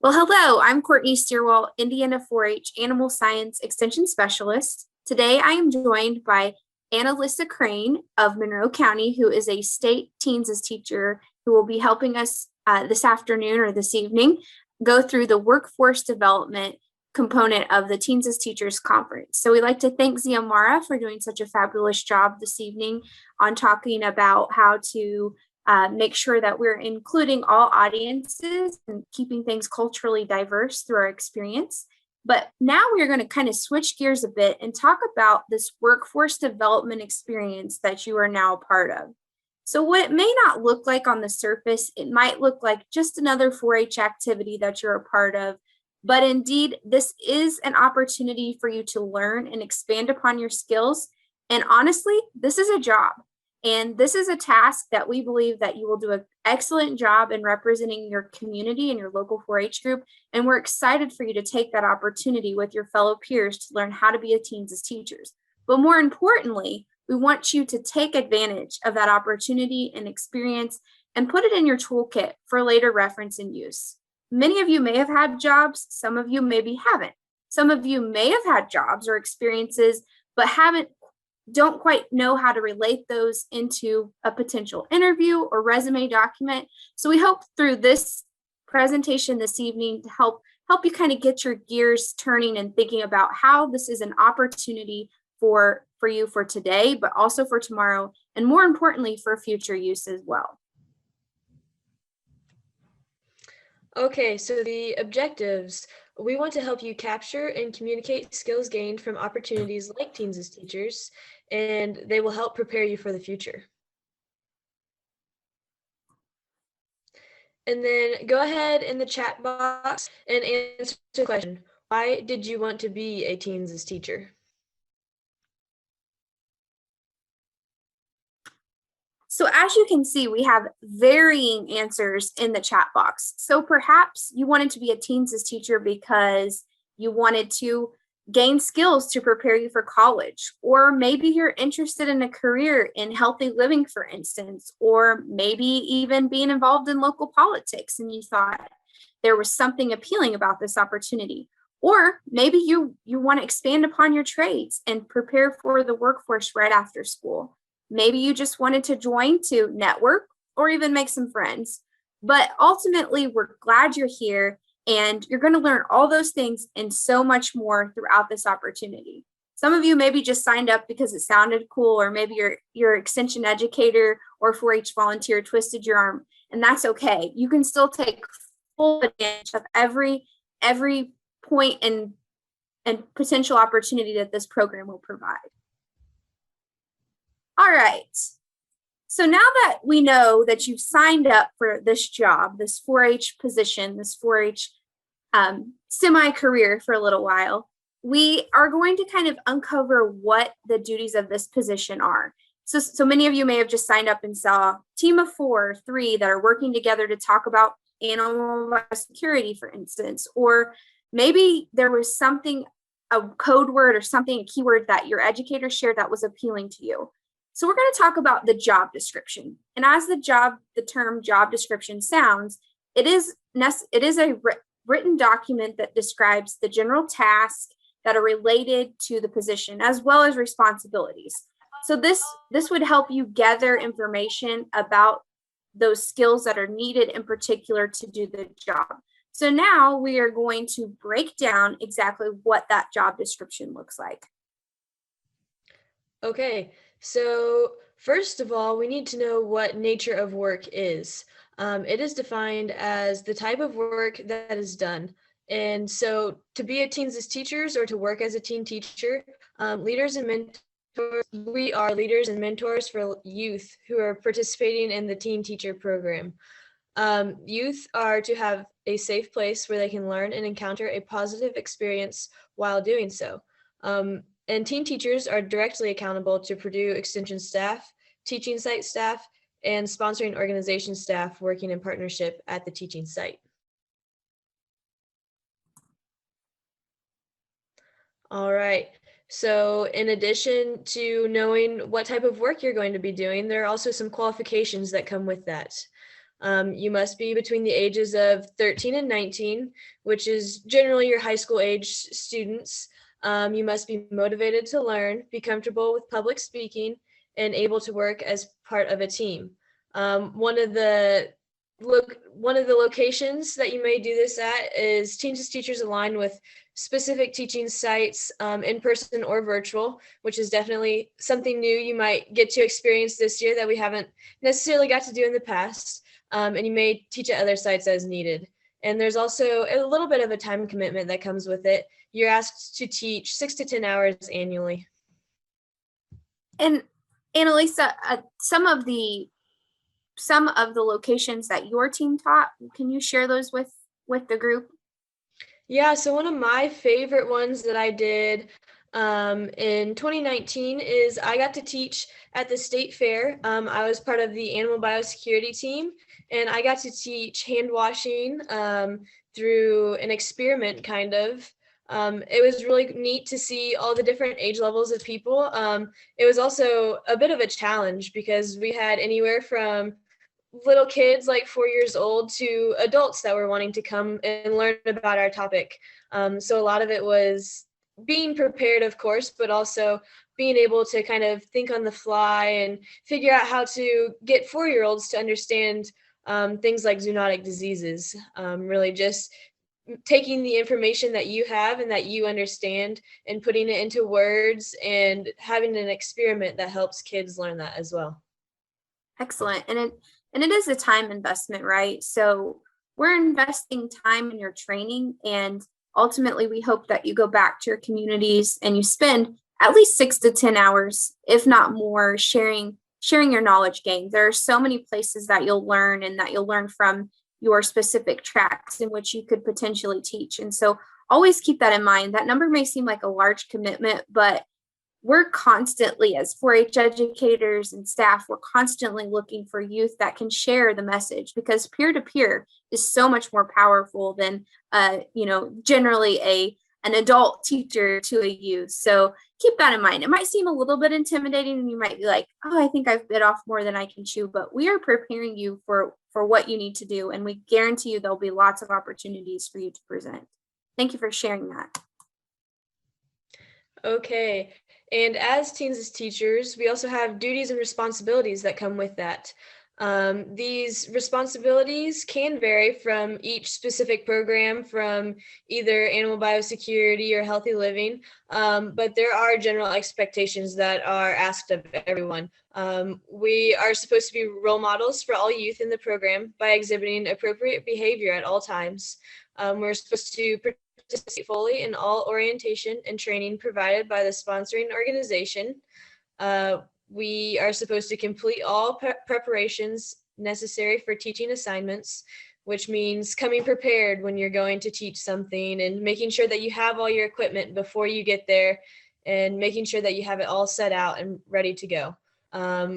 Well, hello, I'm Courtney Steerwall, Indiana 4-H Animal Science Extension Specialist. Today I am joined by Annalisa Crane of Monroe County, who is a state teens as teacher who will be helping us this afternoon or this evening go through the workforce development component of the Teens as Teachers Conference. So we'd like to thank Ziamara for doing such a fabulous job this evening on talking about how to make sure that we're including all audiences and keeping things culturally diverse through our experience. But now we're going to kind of switch gears a bit and talk about this workforce development experience that you are now a part of. So what it may not look like on the surface, it might look like just another 4-H activity that you're a part of. But indeed, this is an opportunity for you to learn and expand upon your skills. And honestly, this is a job. And this is a task that we believe that you will do an excellent job in representing your community and your local 4-H group. And we're excited for you to take that opportunity with your fellow peers to learn how to be a teens as teachers. But more importantly, we want you to take advantage of that opportunity and experience and put it in your toolkit for later reference and use. Many of you may have had jobs, some of you maybe haven't. Some of you may have had jobs or experiences, but don't quite know how to relate those into a potential interview or resume document. So we hope through this presentation this evening to help you kind of get your gears turning and thinking about how this is an opportunity for you for today, but also for tomorrow, and more importantly, for future use as well. Okay, so the objectives. We want to help you capture and communicate skills gained from opportunities like Teens as Teachers, and they will help prepare you for the future. And then go ahead in the chat box and answer the question, why did you want to be a Teens as Teacher? So as you can see, we have varying answers in the chat box. So perhaps you wanted to be a teens as teacher because you wanted to gain skills to prepare you for college, or maybe you're interested in a career in healthy living, for instance, or maybe even being involved in local politics and you thought there was something appealing about this opportunity. Or maybe you want to expand upon your trades and prepare for the workforce right after school. Maybe you just wanted to join to network or even make some friends. But ultimately, we're glad you're here and you're going to learn all those things and so much more throughout this opportunity. Some of you maybe just signed up because it sounded cool, or maybe your extension educator or 4-H volunteer twisted your arm, and that's okay. You can still take full advantage of every point and potential opportunity that this program will provide. All right. So now that we know that you've signed up for this job, this 4-H position, this 4-H semi-career for a little while, we are going to kind of uncover what the duties of this position are. So many of you may have just signed up and saw a team of 4 or 3 that are working together to talk about animal security, for instance, or maybe there was something, a code word or something, a keyword that your educator shared that was appealing to you. So we're going to talk about the job description. And as the term job description sounds, it is a written document that describes the general tasks that are related to the position, as well as responsibilities. So this would help you gather information about those skills that are needed in particular to do the job. So now we are going to break down exactly what that job description looks like. Okay, so first of all, we need to know what nature of work is. It is defined as the type of work that is done. And so to be a teens as teachers or to work as a teen teacher, leaders and mentors, we are leaders and mentors for youth who are participating in the teen teacher program. Youth are to have a safe place where they can learn and encounter a positive experience while doing so. And teen teachers are directly accountable to Purdue Extension staff, teaching site staff, and sponsoring organization staff working in partnership at the teaching site. All right. So in addition to knowing what type of work you're going to be doing, there are also some qualifications that come with that. You must be between the ages of 13 and 19, which is generally your high school age students. You must be motivated to learn, be comfortable with public speaking, and able to work as part of a team. One of the locations that you may do this at is Teens as Teachers align with specific teaching sites, in person or virtual, which is definitely something new you might get to experience this year that we haven't necessarily got to do in the past. And you may teach at other sites as needed. And there's also a little bit of a time commitment that comes with it. You're asked to teach 6 to 10 hours annually. And Annalisa, some of the locations that your team taught, can you share those with the group? Yeah, so one of my favorite ones that I did in 2019 is I got to teach at the state fair. I was part of the animal biosecurity team, and I got to teach hand washing through an experiment, kind of. It was really neat to see all the different age levels of people. It was also a bit of a challenge because we had anywhere from little kids like 4 years old to adults that were wanting to come and learn about our topic. So a lot of it was being prepared, of course, but also being able to kind of think on the fly and figure out how to get 4-year-olds to understand things like zoonotic diseases. Really just taking the information that you have and that you understand and putting it into words and having an experiment that helps kids learn that as well. Excellent. And it is a time investment, right? So we're investing time in your training, and ultimately we hope that you go back to your communities and you spend at least 6 to 10 hours, if not more, sharing your knowledge gains. There are so many places that you'll learn and that you'll learn from your specific tracks in which you could potentially teach. And so always keep that in mind. That number may seem like a large commitment, but we're constantly, as 4-H educators and staff, we're constantly looking for youth that can share the message, because peer-to-peer is so much more powerful than generally an adult teacher to a youth. So keep that in mind. It might seem a little bit intimidating and you might be like, oh, I think I've bit off more than I can chew, but we are preparing you for what you need to do, and we guarantee you there'll be lots of opportunities for you to present. Thank you for sharing that. Okay. And as teens as teachers, we also have duties and responsibilities that come with that. These responsibilities can vary from each specific program, from either animal biosecurity or healthy living, but there are general expectations that are asked of everyone. We are supposed to be role models for all youth in the program by exhibiting appropriate behavior at all times. We're supposed to participate fully in all orientation and training provided by the sponsoring organization. We are supposed to complete all preparations necessary for teaching assignments, which means coming prepared when you're going to teach something and making sure that you have all your equipment before you get there and making sure that you have it all set out and ready to go.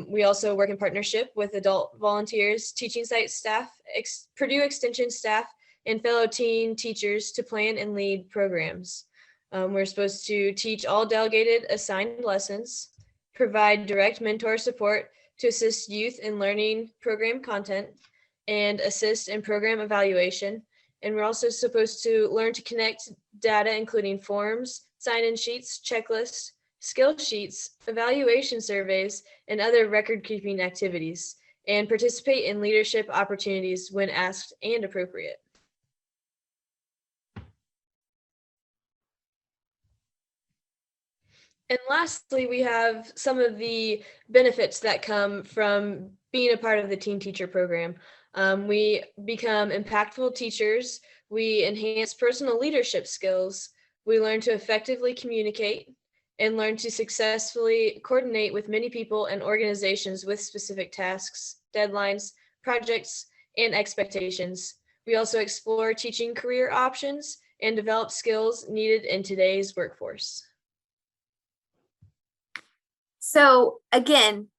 We also work in partnership with adult volunteers, teaching site staff, Purdue Extension staff, and fellow teen teachers to plan and lead programs. We're supposed to teach all delegated assigned lessons, provide direct mentor support to assist youth in learning program content, and assist in program evaluation. And we're also supposed to learn to connect data, including forms, sign-in sheets, checklists, skill sheets, evaluation surveys, and other record-keeping activities, and participate in leadership opportunities when asked and appropriate. And lastly, we have some of the benefits that come from being a part of the Teen Teacher Program. We become impactful teachers. We enhance personal leadership skills. We learn to effectively communicate and learn to successfully coordinate with many people and organizations with specific tasks, deadlines, projects, and expectations. We also explore teaching career options and develop skills needed in today's workforce. So again,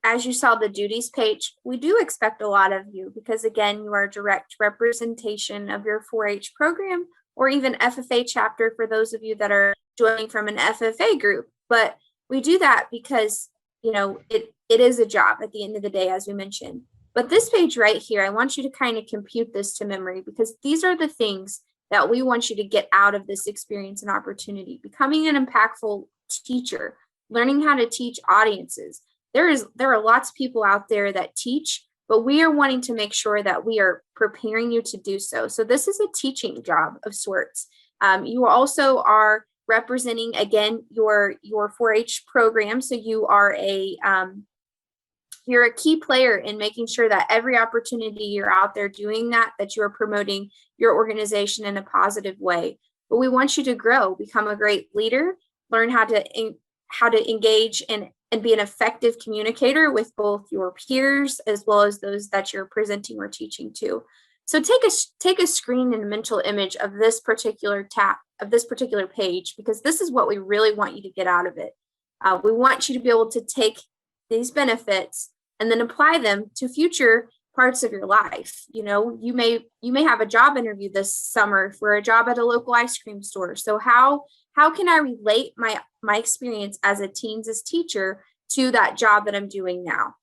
as you saw the duties page, we do expect a lot of you because, again, you are direct representation of your 4-H program or even FFA chapter for those of you that are joining from an FFA group. But we do that because, it is a job at the end of the day, as we mentioned. But this page right here, I want you to kind of compute this to memory, because these are the things that we want you to get out of this experience and opportunity. Becoming an impactful teacher, learning how to teach audiences. There are lots of people out there that teach, but we are wanting to make sure that we are preparing you to do so. So this is a teaching job of sorts. You also are representing, again, your 4-H program. So you're a key player in making sure that every opportunity you're out there doing that you are promoting your organization in a positive way. But we want you to grow, become a great leader, learn how to engage and be an effective communicator with both your peers as well as those that you're presenting or teaching to. So take a screen and a mental image of this particular page, because this is what we really want you to get out of it. We want you to be able to take these benefits and then apply them to future parts of your life. You know, you may have a job interview this summer for a job at a local ice cream store. So how can I relate my experience as a teens teacher to that job that I'm doing now?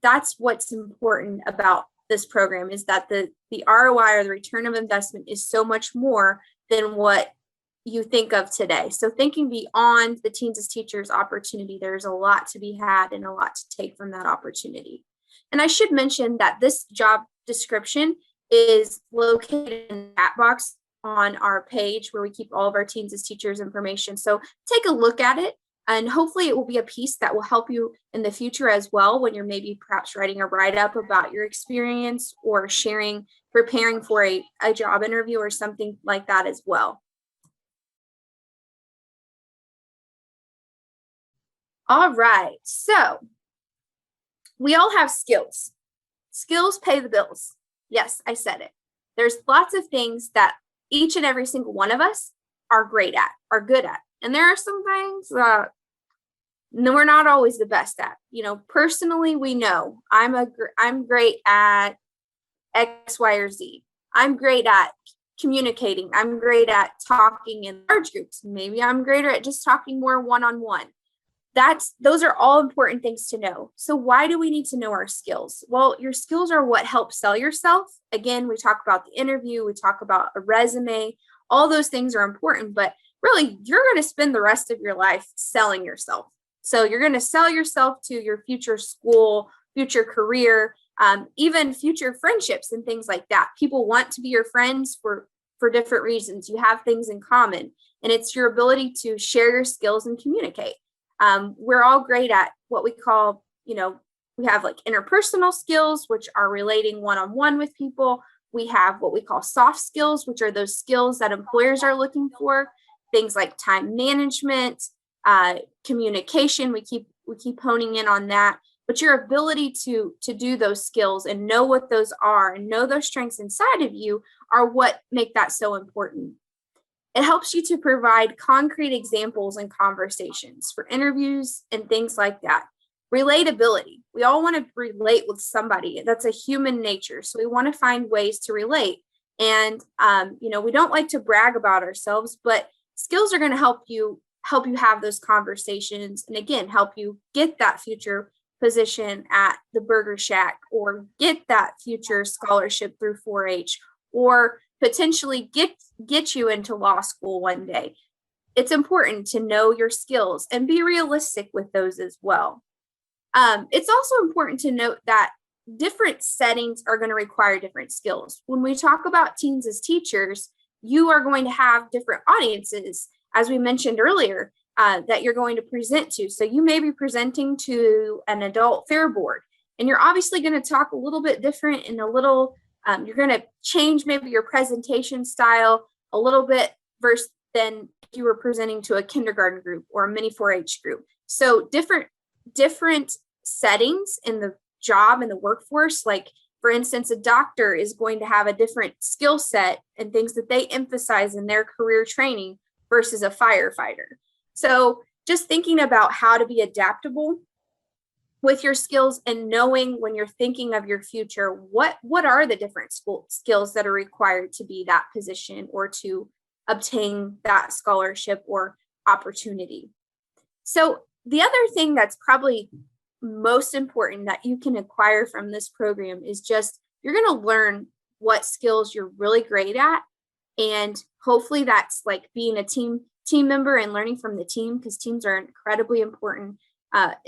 That's what's important about this program, is that the ROI, or the return of investment, is so much more than what you think of today. So thinking beyond the teens teachers opportunity, there's a lot to be had and a lot to take from that opportunity. And I should mention that this job description is located in the chat box on our page where we keep all of our teens teachers information. So take a look at it, and hopefully it will be a piece that will help you in the future as well, when you're maybe perhaps writing a write-up about your experience, or preparing for a job interview or something like that as well. All right, so we all have skills. Skills pay the bills. Yes, I said it. There's lots of things that each and every single one of us are great at, are good at. And there are some things that we're not always the best at. You know, personally, we know I'm great at X, Y, or Z. I'm great at communicating. I'm great at talking in large groups. Maybe I'm greater at just talking more one-on-one. Those are all important things to know. So why do we need to know our skills? Well, your skills are what help sell yourself. Again, we talk about the interview, we talk about a resume, all those things are important, but really you're going to spend the rest of your life selling yourself. So you're going to sell yourself to your future school, future career, even future friendships and things like that. People want to be your friends for different reasons. You have things in common, and it's your ability to share your skills and communicate. We're all great at what we call, we have like interpersonal skills, which are relating one-on-one with people. We have what we call soft skills, which are those skills that employers are looking for. Things like time management, communication. We keep honing in on that. But your ability to do those skills and know what those are and know those strengths inside of you are what make that so important. It helps you to provide concrete examples and conversations for interviews and things like that. Relatability. We all want to relate with somebody. That's a human nature. So we want to find ways to relate. And, we don't like to brag about ourselves, but skills are going to help you have those conversations. And again, help you get that future position at the Burger Shack, or get that future scholarship through 4-H, or potentially get you into law school one day. It's important to know your skills and be realistic with those as well. It's also important to note that different settings are going to require different skills. When we talk about teens as teachers, you are going to have different audiences, as we mentioned earlier, that you're going to present to. So you may be presenting to an adult fair board, and you're obviously going to talk a little bit different and you're going to change maybe your presentation style a little bit versus than if you were presenting to a kindergarten group or a mini 4-H group. So different settings in the job and the workforce, like for instance, a doctor is going to have a different skill set and things that they emphasize in their career training versus a firefighter. So just thinking about how to be adaptable with your skills, and knowing when you're thinking of your future, what are the different skills that are required to be that position or to obtain that scholarship or opportunity. So the other thing that's probably most important that you can acquire from this program is just you're going to learn what skills you're really great at. And hopefully that's like being a team member and learning from the team, because teams are incredibly important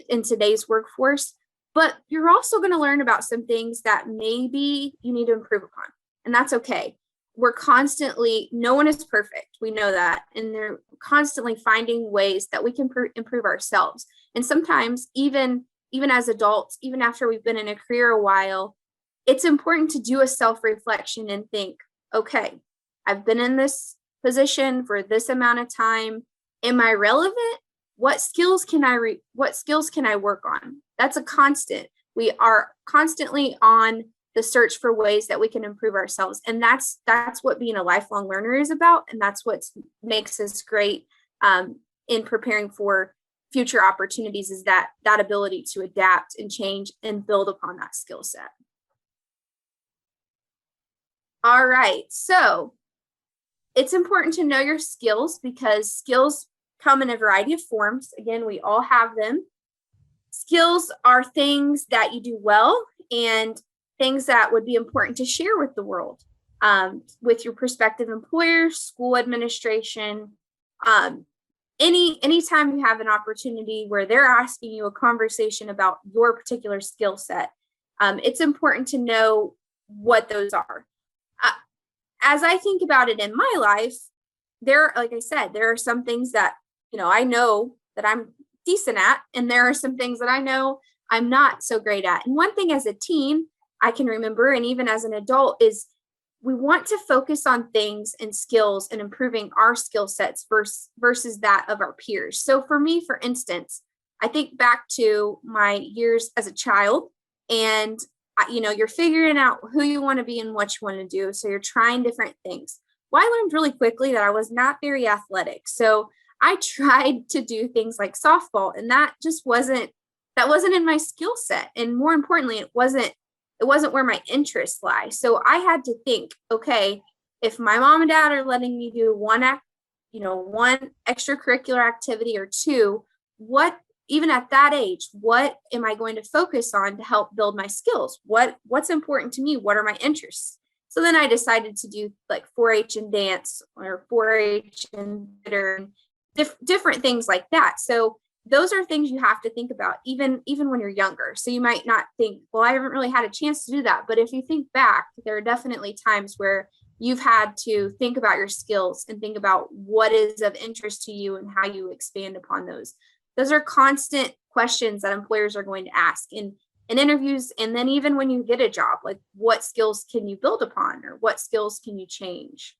in today's workforce. But you're also going to learn about some things that maybe you need to improve upon, and that's okay. We're constantly, no one is perfect. We know that. And they're constantly finding ways that we can improve ourselves. And sometimes even as adults, even after we've been in a career a while, it's important to do a self-reflection and think, okay, I've been in this position for this amount of time. Am I relevant? What skills can I work on? That's a constant. We are constantly on the search for ways that we can improve ourselves. And that's what being a lifelong learner is about. And that's what makes us great in preparing for future opportunities, is that ability to adapt and change and build upon that skill set. All right. So it's important to know your skills, because skills come in a variety of forms. Again, we all have them. Skills are things that you do well and things that would be important to share with the world, with your prospective employer, school administration. Anytime you have an opportunity where they're asking you a conversation about your particular skill set, it's important to know what those are. As I think about it in my life, like I said, there are some things that, I know that I'm decent at, and there are some things that I know I'm not so great at. And one thing as a teen I can remember, and even as an adult, is we want to focus on things and skills and improving our skill sets versus that of our peers. So for me, for instance, I think back to my years as a child, and you're figuring out who you want to be and what you want to do. So you're trying different things. Well, I learned really quickly that I was not very athletic. So I tried to do things like softball, and that wasn't in my skill set. And more importantly, it wasn't where my interests lie. So I had to think, okay, if my mom and dad are letting me do one extracurricular activity or two, even at that age, what am I going to focus on to help build my skills? What's important to me? What are my interests? So then I decided to do like 4-H and dance, or 4-H and theater, and different things like that. So those are things you have to think about even when you're younger. So you might not think, well, I haven't really had a chance to do that. But if you think back, there are definitely times where you've had to think about your skills and think about what is of interest to you and how you expand upon those. Those are constant questions that employers are going to ask in interviews. And then even when you get a job, like what skills can you build upon, or what skills can you change?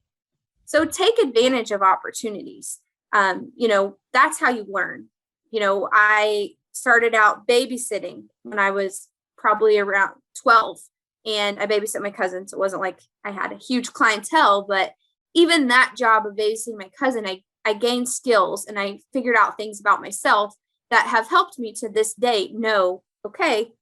So take advantage of opportunities. That's how you learn. I started out babysitting when I was probably around 12, and I babysat my cousin. So it wasn't like I had a huge clientele, but even that job of babysitting my cousin, I gained skills, and I figured out things about myself that have helped me to this day know, okay,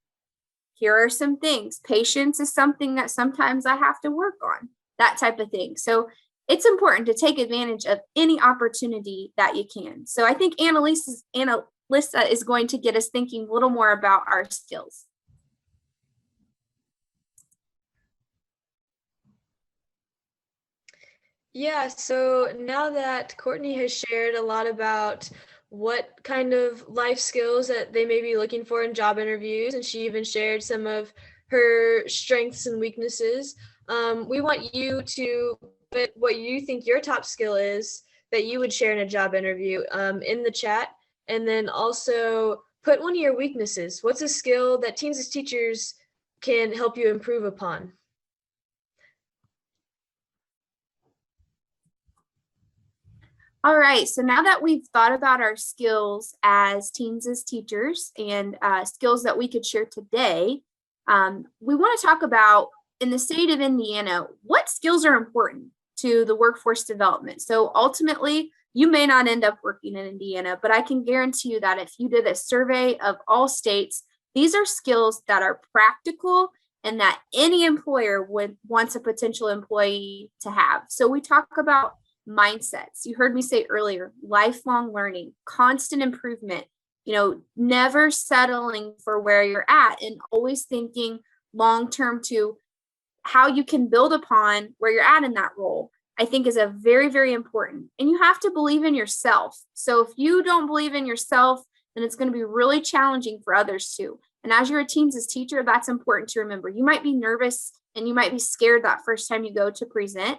here are some things. Patience is something that sometimes I have to work on, that type of thing. So it's important to take advantage of any opportunity that you can. So I think Annalisa is going to get us thinking a little more about our skills. Yeah, so now that Courtney has shared a lot about what kind of life skills that they may be looking for in job interviews, and she even shared some of her strengths and weaknesses, we want you to put what you think your top skill is that you would share in a job interview in the chat, and then also put one of your weaknesses. What's a skill that teens as teachers can help you improve upon? All right, so now that we've thought about our skills as teens as teachers and skills that we could share today, we want to talk about, in the state of Indiana, what skills are important to the workforce development. So ultimately, you may not end up working in Indiana, but I can guarantee you that if you did a survey of all states, these are skills that are practical and that any employer would wants a potential employee to have. So we talk about mindsets. You heard me say earlier, lifelong learning, constant improvement, never settling for where you're at and always thinking long term to how you can build upon where you're at in that role, I think is a very, very important. And you have to believe in yourself. So if you don't believe in yourself, then it's going to be really challenging for others too. And as you're a teams teacher, that's important to remember. You might be nervous and you might be scared that first time you go to present,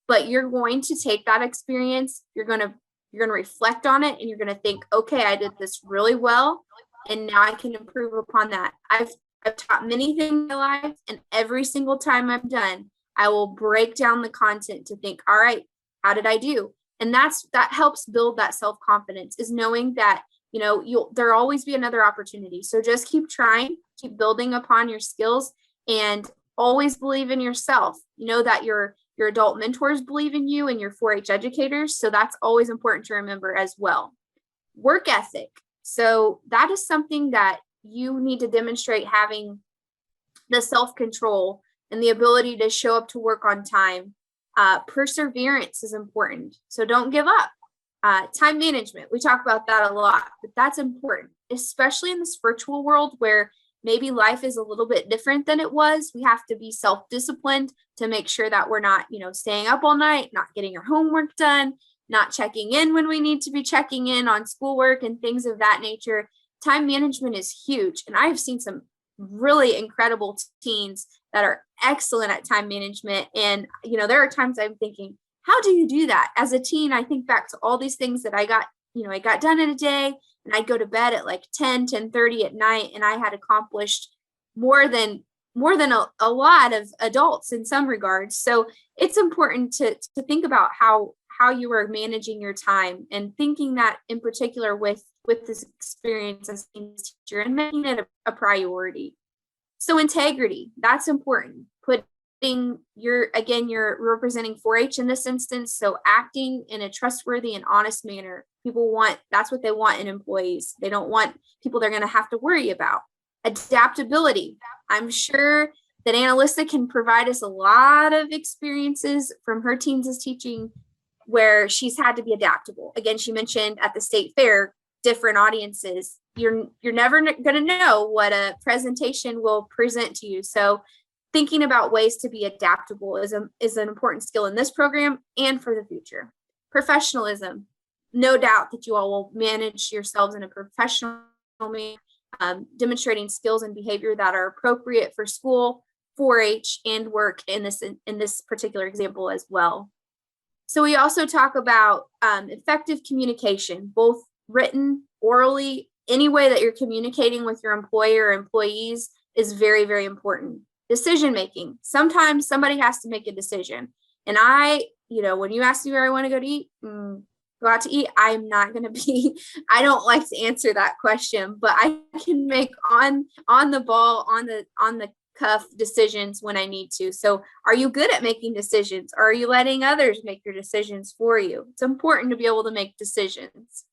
but you're going to take that experience, you're going to reflect on it, and you're going to think, okay, I did this really well, and now I can improve upon that. I've taught many things in my life, and every single time I'm done, I will break down the content to think, all right, how did I do? And that helps build that self-confidence, is knowing that, there'll always be another opportunity. So just keep trying, keep building upon your skills, and always believe in yourself. You know that your adult mentors believe in you and your 4-H educators. So that's always important to remember as well. Work ethic. So that is something that you need to demonstrate, having the self-control and the ability to show up to work on time. Perseverance is important. So don't give up. Time management. We talk about that a lot, but that's important, especially in this virtual world where maybe life is a little bit different than it was. We have to be self-disciplined to make sure that we're not, staying up all night, not getting our homework done, not checking in when we need to be checking in on schoolwork and things of that nature. Time management is huge. And I've seen some really incredible teens that are excellent at time management. And, there are times I'm thinking, how do you do that? As a teen, I think back to all these things that I got done in a day, and I'd go to bed at like 10:30 at night, and I had accomplished more than a lot of adults in some regards. So it's important to think about how you are managing your time, and thinking that in particular with this experience as a teacher, and making it a priority. So integrity, that's important. You're representing 4-H in this instance. So acting in a trustworthy and honest manner. That's what they want in employees. They don't want people they're going to have to worry about. Adaptability. I'm sure that Annalisa can provide us a lot of experiences from her teams as teaching where she's had to be adaptable. Again, she mentioned at the state fair, different audiences. You're never going to know what a presentation will present to you. So thinking about ways to be adaptable is an important skill in this program and for the future. Professionalism. No doubt that you all will manage yourselves in a professional manner, demonstrating skills and behavior that are appropriate for school, 4-H, and work in this particular example as well. So we also talk about effective communication, both written, orally, any way that you're communicating with your employer or employees is very, very important. Decision making. Sometimes somebody has to make a decision. And when you ask me where I want to go to eat, go out to eat, I'm not going to I don't like to answer that question, but I can make on the ball, on the cuff decisions when I need to. So are you good at making decisions? Or are you letting others make your decisions for you? It's important to be able to make decisions.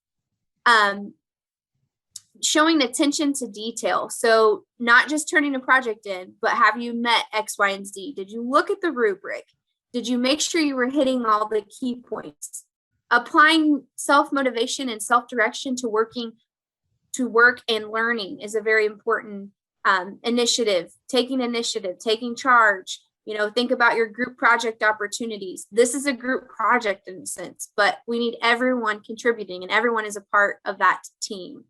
Showing attention to detail. So not just turning a project in, but have you met X, Y, and Z? Did you look at the rubric? Did you make sure you were hitting all the key points? Applying self-motivation and self-direction to work and learning is a very important initiative. Taking charge. Think about your group project opportunities. This is a group project in a sense, but we need everyone contributing, and everyone is a part of that team.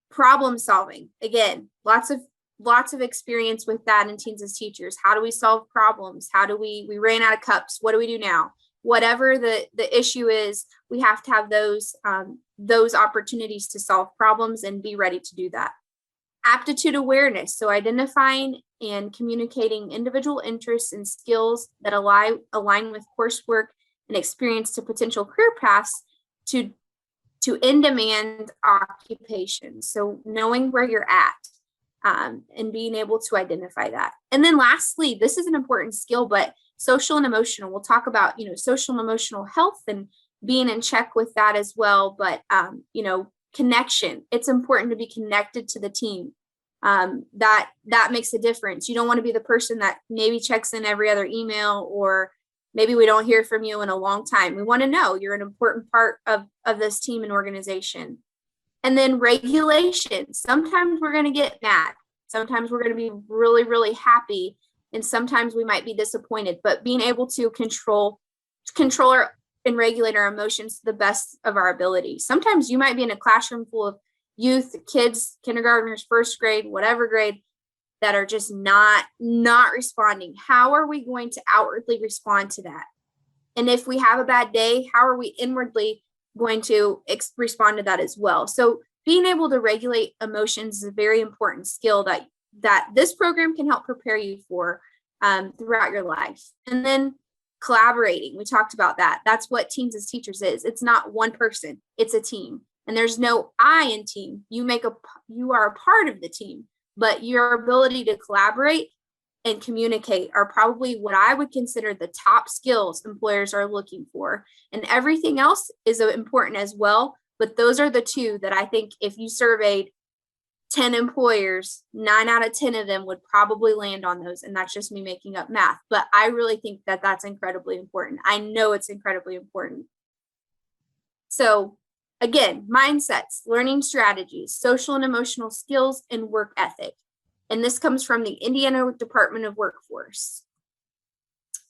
Problem solving. Again, lots of experience with that in teens as teachers. How do we solve problems? We ran out of cups. What do we do now? Whatever the issue is, we have to have those opportunities to solve problems and be ready to do that. Aptitude awareness. So identifying and communicating individual interests and skills that align with coursework and experience to potential career paths to in-demand occupations. So knowing where you're at and being able to identify that. And then lastly, this is an important skill, but social and emotional. We'll talk about, social and emotional health and being in check with that as well. But, connection. It's important to be connected to the team. That makes a difference. You don't want to be the person that maybe checks in every other email, or maybe we don't hear from you in a long time. We want to know you're an important part of this team and organization. And then regulations. Sometimes we're going to get mad. Sometimes we're going to be really, really happy. And sometimes we might be disappointed, but being able to control and regulate our emotions to the best of our ability. Sometimes you might be in a classroom full of youth, kids, kindergartners, first grade, whatever grade, that are just not responding. How are we going to outwardly respond to that? And if we have a bad day, how are we inwardly going to respond to that as well? So being able to regulate emotions is a very important skill that this program can help prepare you for throughout your life. And then collaborating, we talked about that. That's what Teens as Teachers is. It's not one person, it's a team. And there's no I in team. You are a part of the team, but your ability to collaborate and communicate are probably what I would consider the top skills employers are looking for. And everything else is important as well. But those are the two that I think if you surveyed 10 employers, 9 out of 10 of them would probably land on those. And that's just me making up math. But I really think that that's incredibly important. I know it's incredibly important. So again, mindsets, learning strategies, social and emotional skills, and work ethic. And this comes from the Indiana Department of Workforce.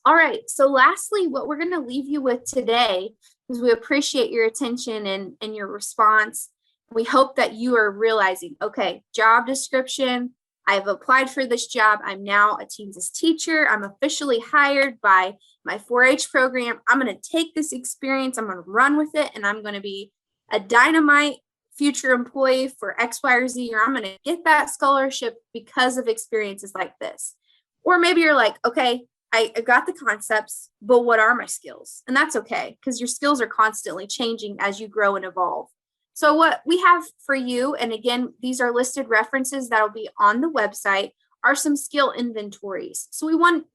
All right, so lastly, what we're going to leave you with today is we appreciate your attention and your response. We hope that you are realizing, okay, job description, I've applied for this job. I'm now a Teens as teacher. I'm officially hired by my 4-H program. I'm going to take this experience, I'm going to run with it, and I'm going to be a dynamite future employee for X, Y, or Z, or I'm going to get that scholarship because of experiences like this. Or maybe you're like, okay, I got the concepts, but what are my skills? And that's okay, because your skills are constantly changing as you grow and evolve. So what we have for you, and again, these are listed references that'll be on the website, are some skill inventories. So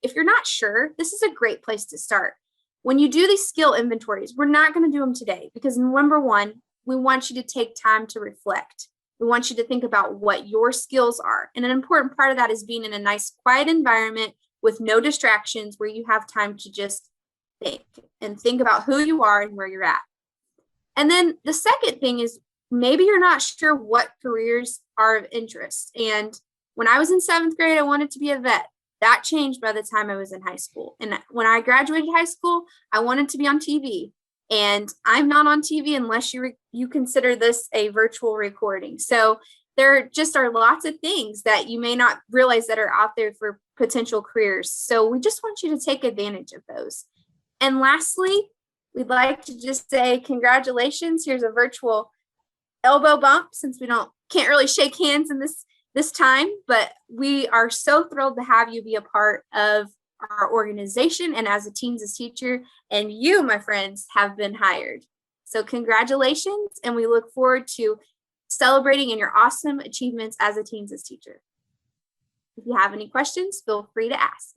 if you're not sure, this is a great place to start. When you do these skill inventories, we're not going to do them today because number one, we want you to take time to reflect. We want you to think about what your skills are. And an important part of that is being in a nice, quiet environment with no distractions where you have time to just think about who you are and where you're at. And then the second thing is maybe you're not sure what careers are of interest. And when I was in 7th grade, I wanted to be a vet. That changed by the time I was in high school. And when I graduated high school, I wanted to be on TV. And I'm not on TV unless you consider this a virtual recording. So there just are lots of things that you may not realize that are out there for potential careers. So we just want you to take advantage of those. And lastly, we'd like to just say congratulations. Here's a virtual elbow bump since we can't really shake hands in this time, but we are so thrilled to have you be a part of our organization and as a Teens as Teacher, and you, my friends, have been hired. So congratulations, and we look forward to celebrating in your awesome achievements as a Teens as Teacher. If you have any questions, feel free to ask.